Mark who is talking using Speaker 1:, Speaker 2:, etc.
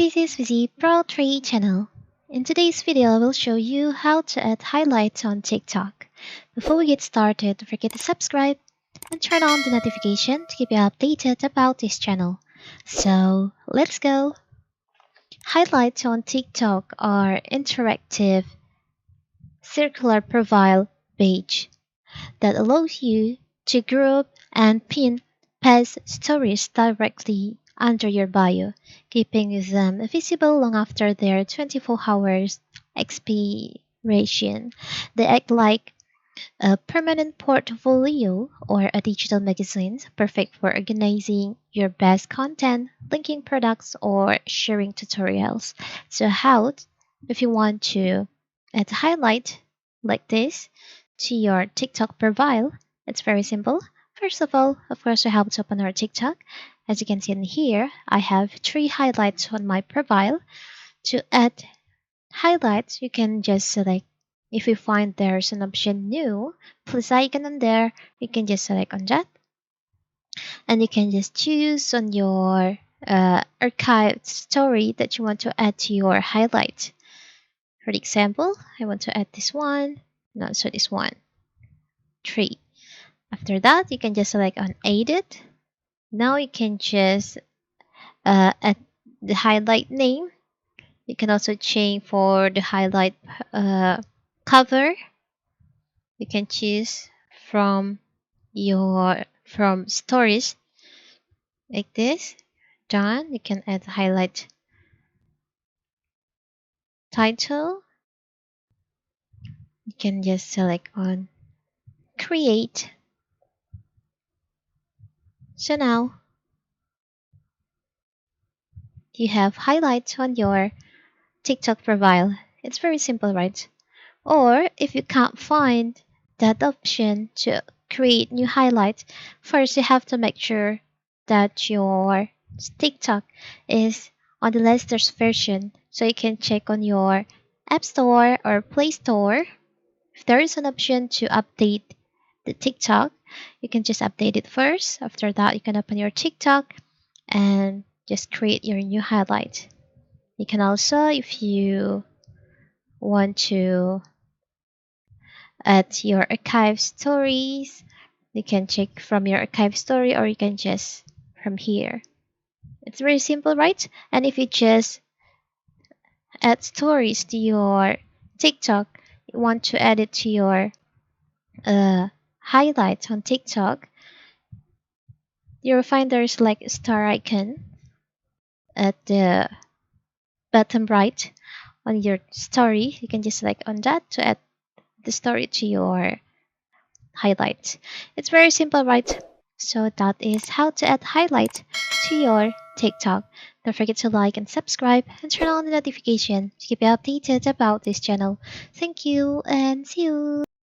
Speaker 1: this is Vizi Pro 3 channel. In today's video, I will show you how to add highlights on TikTok. Before we get started, don't forget to subscribe and turn on the notification to keep you updated about this channel. So, let's go! Highlights on TikTok are interactive circular profile page that allows you to group and pin past stories directly under your bio, keeping them visible long after their 24 hours expiration. They act like a permanent portfolio or a digital magazine, perfect for organizing your best content, linking products, or sharing tutorials. So, if you want to add a highlight like this to your TikTok profile, it's very simple. First of all, of course, we have to open our TikTok. As you can see in here, I have 3 highlights on my profile. To add highlights, you can just select. If you find there's an option new, plus icon on there, you can just select on that. And you can just choose on your archived story that you want to add to your highlight. For example, I want to add this one, and also this one, 3. After that, you can just select on edit. Now you can just add the highlight name. You can also change for the highlight cover. You can choose from stories like this. Done. You can add highlight title. You can just select on create. So now you have highlights on your TikTok profile. It's very simple, right? Or if you can't find that option to create new highlights, first you have to make sure that your TikTok is on the latest version. So you can check on your App Store or Play Store. If there is an option to update the TikTok, you can just update it first. After that, you can open your TikTok and just create your new highlight. You can also, if you want to add your archive stories, you can check from your archive story, or you can just from here. It's very simple, right? And if you just add stories to your TikTok, you want to add it to your highlights on TikTok, you'll find there's like a star icon at the bottom right on your story. You can just select on that to add the story to your highlight. It's very simple, right? So that is how to add highlight to your TikTok. Don't forget to like and subscribe and turn on the notification to keep you updated about this channel. Thank you and see you.